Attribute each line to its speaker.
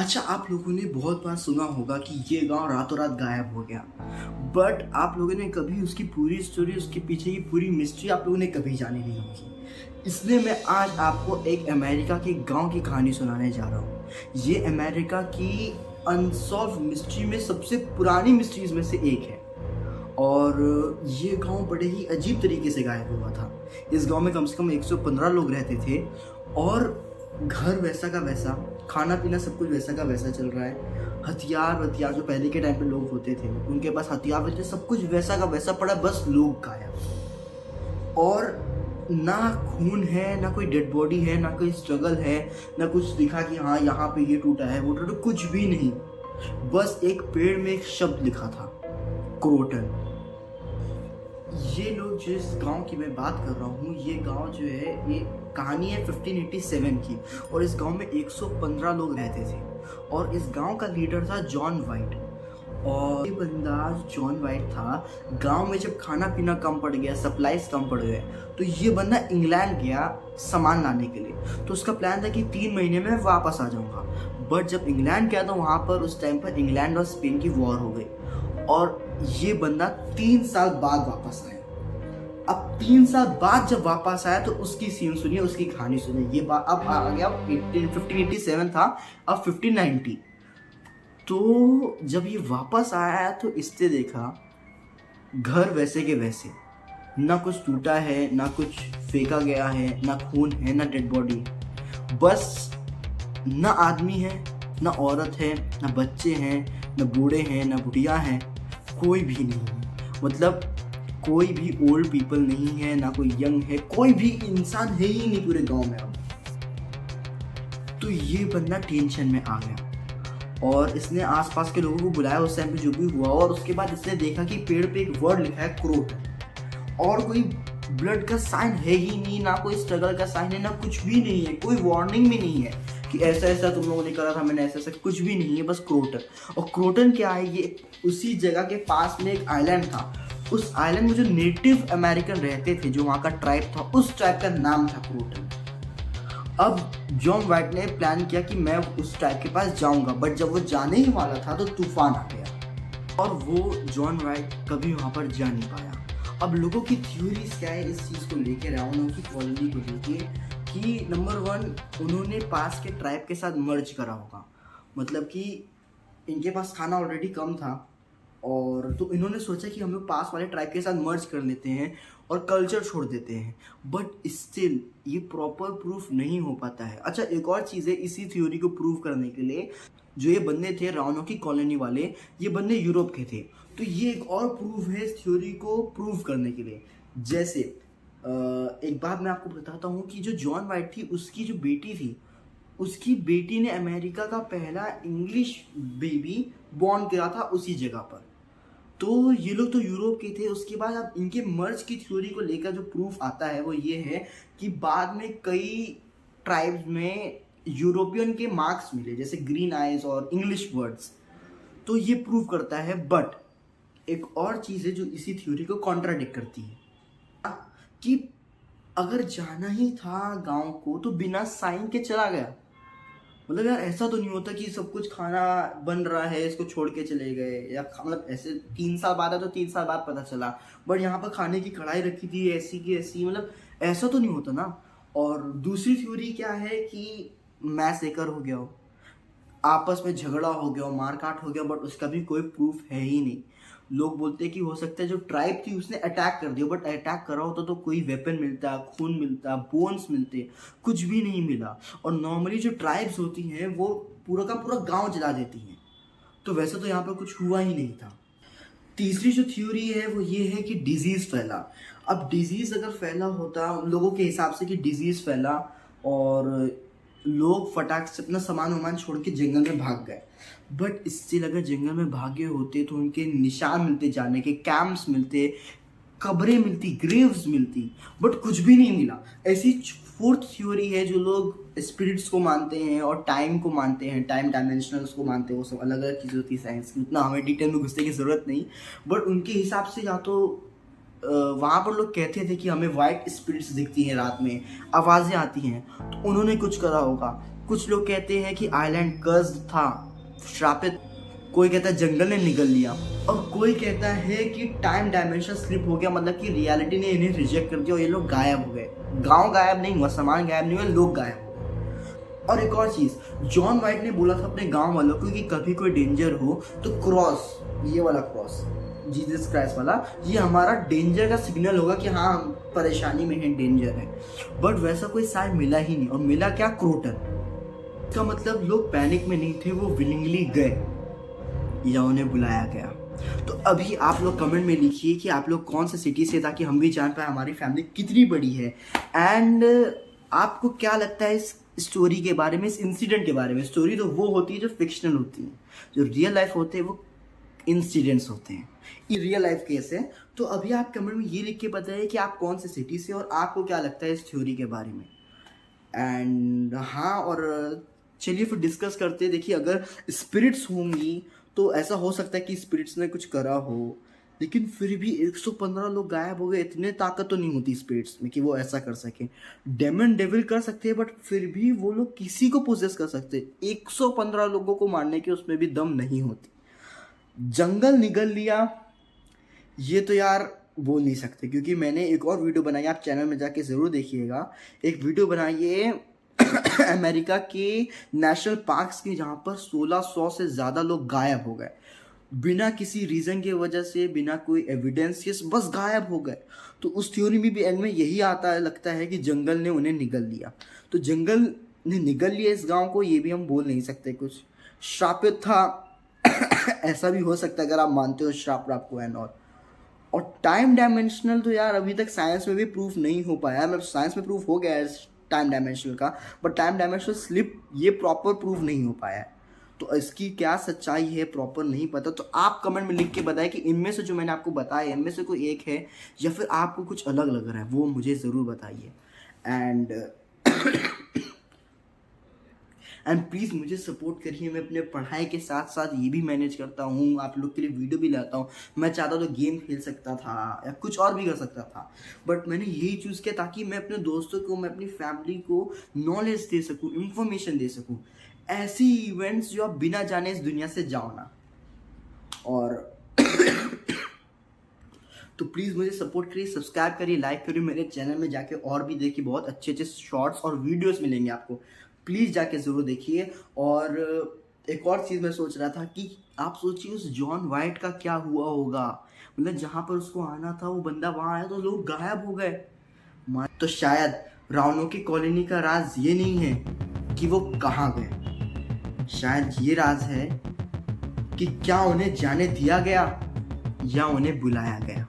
Speaker 1: अच्छा, आप लोगों ने बहुत बार सुना होगा कि ये गांव रातों रात गायब हो गया। बट आप लोगों ने कभी उसकी पूरी स्टोरी, उसके पीछे की पूरी मिस्ट्री आप लोगों ने कभी जानी नहीं होगी। इसलिए मैं आज आपको एक अमेरिका के गांव की कहानी सुनाने जा रहा हूँ। ये अमेरिका की अनसॉल्व मिस्ट्री में सबसे पुरानी मिस्ट्रीज में से एक है। और ये गांव बड़े ही अजीब तरीके से गायब हुआ था। इस गांव में कम से कम 115 लोग रहते थे और घर वैसा का वैसा, खाना पीना सब कुछ वैसा का वैसा चल रहा है। हथियार जो पहले के टाइम पे लोग होते थे उनके पास हथियार वैसे सब कुछ वैसा का वैसा पड़ा, बस लोग गायब। और ना खून है, ना कोई डेड बॉडी है, ना कोई स्ट्रगल है, ना कुछ दिखा कि हाँ यहाँ पे ये टूटा है वो टूटा, कुछ भी नहीं। बस एक पेड़ में एक शब्द लिखा था, क्रोटन। ये लोग जिस गांव की मैं बात कर रहा हूँ, ये गांव जो है, ये कहानी है 1587 की। और इस गांव में 115 लोग रहते थे और इस गांव का लीडर था जॉन वाइट। और ये बंदा जॉन वाइट था, गांव में जब खाना पीना कम पड़ गया, सप्लाईज कम पड़ गए, तो ये बंदा इंग्लैंड गया सामान लाने के लिए। तो उसका प्लान था कि 3 महीने में वापस आ जाऊंगा। बट जब इंग्लैंड गया तो वहाँ पर उस टाइम पर इंग्लैंड और स्पेन की वॉर हो गई और ये बंदा 3 साल बाद वापस आया। अब 3 साल बाद जब वापस आया तो उसकी सीन सुनिए, उसकी कहानी सुनिए। ये बात अब आ गया 1587 था, अब 1590। तो जब ये वापस आया तो इसने देखा घर वैसे के वैसे, ना कुछ टूटा है, ना कुछ फेंका गया है, ना खून है, ना डेड बॉडी। बस ना आदमी है, ना औरत है, ना बच्चे हैं, ना बूढ़े हैं, ना बुढ़िया हैं, कोई भी नहीं है। मतलब कोई भी ओल्ड पीपल नहीं है, ना कोई यंग है, कोई भी इंसान है ही नहीं पूरे गांव में अब। तो ये बंदा टेंशन में आ गया और इसने आसपास के लोगों को बुलाया उस टाइम पे जो भी हुआ। और उसके बाद इसने देखा कि पेड़ पे एक वर्ड लिखा है, क्रोट। और कोई ब्लड का साइन है ही नहीं, ना कोई स्ट्रगल का साइन है, ना कुछ भी नहीं है, कोई वार्निंग भी नहीं है कि ऐसा ऐसा तुम लोगों ने करा था, मैंने ऐसा ऐसा, कुछ भी नहीं है, बस क्रोटन। और क्रोटन क्या है, ये उसी जगह के पास में एक आइलैंड था। उस आइलैंड में जो नेटिव अमेरिकन रहते थे, जो वहाँ का ट्राइब था, उस ट्राइब का नाम था क्रोटन। अब जॉन वाइट ने प्लान किया कि मैं उस ट्राइब के पास जाऊंगा। बट जब वो जाने ही वाला था तो तूफान आ गया और वो जॉन वाइट कभी वहाँ पर जा नहीं पाया। अब लोगों की थ्योरीज क्या है इस चीज़ को लेकर, रावणों की कॉलोनी को लेके, कि नंबर 1, उन्होंने पास के ट्राइब के साथ मर्ज करा होगा। मतलब कि इनके पास खाना ऑलरेडी कम था और तो इन्होंने सोचा कि हम लोग पास वाले ट्राइब के साथ मर्ज कर लेते हैं और कल्चर छोड़ देते हैं। बट स्टिल ये प्रॉपर प्रूफ नहीं हो पाता है। अच्छा, एक और चीज़ है इसी थ्योरी को प्रूव करने के लिए, जो ये बंदे थे रावणों की कॉलोनी वाले, ये बंदे यूरोप के थे। तो ये एक और प्रूफ है इस थ्योरी को प्रूव करने के लिए। जैसे एक बात मैं आपको बताता हूँ कि जो जॉन वाइट थी, उसकी जो बेटी थी, उसकी बेटी ने अमेरिका का पहला इंग्लिश बेबी बॉर्न किया था उसी जगह पर। तो ये लोग तो यूरोप के थे। उसके बाद अब इनके मर्ज की थ्योरी को लेकर जो प्रूफ आता है वो ये है कि बाद में कई ट्राइब्स में यूरोपियन के मार्क्स मिले, जैसे ग्रीन आइज और इंग्लिश वर्ड्स। तो ये प्रूव करता है। बट एक और चीज़ है जो इसी थ्योरी को कॉन्ट्राडिक्ट करती है, कि अगर जाना ही था गांव को तो बिना साइन के चला गया। मतलब यार, ऐसा तो नहीं होता कि सब कुछ खाना बन रहा है इसको छोड़ के चले गए, या मतलब ऐसे 3 साल बाद है तो 3 साल बाद पता चला। बट यहाँ पर खाने की कढ़ाई रखी थी ऐसी की ऐसी, मतलब ऐसा तो नहीं होता ना। और दूसरी थ्योरी क्या है कि मैसेकर हो गया हो, आपस में झगड़ा हो गया हो, मारकाट हो गया, बट उसका भी कोई प्रूफ है ही नहीं। लोग बोलते हैं कि हो सकता है जो ट्राइब थी उसने अटैक कर दिया, बट अटैक करा होता तो कोई वेपन मिलता, खून मिलता, बोन्स मिलते, कुछ भी नहीं मिला। और नॉर्मली जो ट्राइब्स होती हैं वो पूरा का पूरा गांव जला देती हैं। तो वैसे तो यहाँ पर कुछ हुआ ही नहीं था। तीसरी जो थ्योरी है वो ये है कि डिजीज़ फैला। अब डिजीज़ अगर फैला होता लोगों के हिसाब से, कि डिजीज़ फैला और लोग फटाक से अपना सामान वामान छोड़ के जंगल में भाग गए। बट स्टिल अगर जंगल में भागे होते तो उनके निशान मिलते, जाने के कैंप्स मिलते, कब्रें मिलती, ग्रेव्स मिलती, बट कुछ भी नहीं मिला। ऐसी फोर्थ थ्योरी है जो लोग स्पिरिट्स को मानते हैं और टाइम को मानते हैं, टाइम डायमेंशनल्स को मानते हैं। वो सब अलग अलग चीज़ होती है साइंस की, उतना हमें डिटेल में घुसने की ज़रूरत नहीं। बट उनके हिसाब से या तो वहाँ पर लोग कहते थे कि हमें वाइट स्पिरिट्स दिखती हैं रात में, आवाज़ें आती हैं, तो उन्होंने कुछ करा होगा। कुछ लोग कहते हैं कि आइलैंड कर्स्ड था, श्रापित। कोई कहता है जंगल ने निगल लिया, और कोई कहता है कि टाइम डायमेंशन स्लिप हो गया, मतलब कि रियलिटी ने इन्हें रिजेक्ट कर दिया और ये लोग गायब हो गए। गांव गायब नहीं हुआ, सामान गायब नहीं हुआ, लोग गायब हो गए। और एक और चीज़, जॉन वाइट ने बोला था अपने गांव वालों को कि कभी कोई डेंजर हो तो क्रॉस, ये वाला क्रॉस, जीसस क्राइस्ट वाला, ये हमारा डेंजर का सिग्नल होगा कि हाँ हम परेशानी में हैं, डेंजर है। बट वैसा कोई साइन मिला ही नहीं, और मिला क्या? क्रोटन। इसका मतलब लोग पैनिक में नहीं थे, वो विलिंगली गए या उन्हें बुलाया गया। तो अभी आप लोग कमेंट में लिखिए कि आप लोग कौन से सिटी से, ताकि हम भी जान पाए हमारी फैमिली कितनी बड़ी है। एंड आपको क्या लगता है इस स्टोरी के बारे में, इस इंसिडेंट के बारे में? स्टोरी तो वो होती है जो फिक्शनल होती है, जो रियल लाइफ होते हैं वो इंसिडेंट्स होते हैं, ये रियल लाइफ केस है। तो अभी आप कमेंट में ये लिख के बताइए कि आप कौन से सिटी से और आपको क्या लगता है इस थ्योरी के बारे में। एंड हाँ, और चलिए फिर डिस्कस करते हैं। देखिए, अगर स्पिरिट्स होंगी तो ऐसा हो सकता है कि स्पिरिट्स ने कुछ करा हो, लेकिन फिर भी 115 लोग गायब हो गए, इतने ताकत तो नहीं होती स्पिरिट्स में कि वो ऐसा कर सके। डेमन डेविल कर सकते हैं, बट फिर भी वो लोग किसी को पोजेस कर सकते। 115 लोगों को मारने के उसमें भी दम नहीं होती। जंगल निगल लिया, ये तो यार बोल नहीं सकते, क्योंकि मैंने एक और वीडियो बनाई, आप चैनल में जाके ज़रूर देखिएगा। एक वीडियो बनाई है अमेरिका के नेशनल पार्क्स की, जहाँ पर 1600 से ज़्यादा लोग गायब हो गए बिना किसी रीज़न की वजह से, बिना कोई एविडेंस के, बस गायब हो गए। तो उस थ्योरी में भी एंड में यही आता है, लगता है कि जंगल ने उन्हें निगल लिया। तो जंगल ने निगल लिया इस गांव को, ये भी हम बोल नहीं सकते। कुछ श्रापित था ऐसा भी हो सकता है, अगर आप मानते हो श्राप राप को एंड और टाइम डायमेंशनल तो यार अभी तक साइंस में भी प्रूफ नहीं हो पाया। मतलब साइंस में प्रूफ हो गया है टाइम डायमेंशनल का, बट टाइम डायमेंशनल स्लिप ये प्रॉपर प्रूफ नहीं हो पाया है। तो इसकी क्या सच्चाई है प्रॉपर नहीं पता। तो आप कमेंट में लिख के बताएं कि इनमें से जो मैंने आपको बताया, इनमें से कोई एक है या फिर आपको कुछ अलग लग रहा है, वो मुझे ज़रूर बताइए। एंड प्लीज़ मुझे सपोर्ट करिए। मैं अपने पढ़ाई के साथ साथ ये भी मैनेज करता हूँ, आप लोग के लिए वीडियो भी लाता हूँ। मैं चाहता तो गेम खेल सकता था या कुछ और भी कर सकता था, बट मैंने यही चूज़ किया ताकि मैं अपने दोस्तों को, मैं अपनी फैमिली को नॉलेज दे सकूँ, इन्फॉर्मेशन दे सकूँ, ऐसी इवेंट्स जो आप बिना जाने इस दुनिया से जाओ ना। और तो प्लीज़ मुझे सपोर्ट करिए, सब्सक्राइब करिए, लाइक करिए मेरे चैनल में जाके, और भी देखिए बहुत अच्छे अच्छे शॉर्ट्स और वीडियोस मिलेंगे आपको, प्लीज़ जाके ज़रूर देखिए। और एक और चीज़ मैं सोच रहा था कि आप सोचिए उस जॉन वाइट का क्या हुआ होगा। मतलब जहाँ पर उसको आना था वो बंदा वहाँ आया तो लोग गायब हो गए। तो शायद रावणों की कॉलोनी का राज ये नहीं है कि वो कहाँ गए, शायद ये राज है कि क्या उन्हें जाने दिया गया या उन्हें बुलाया गया।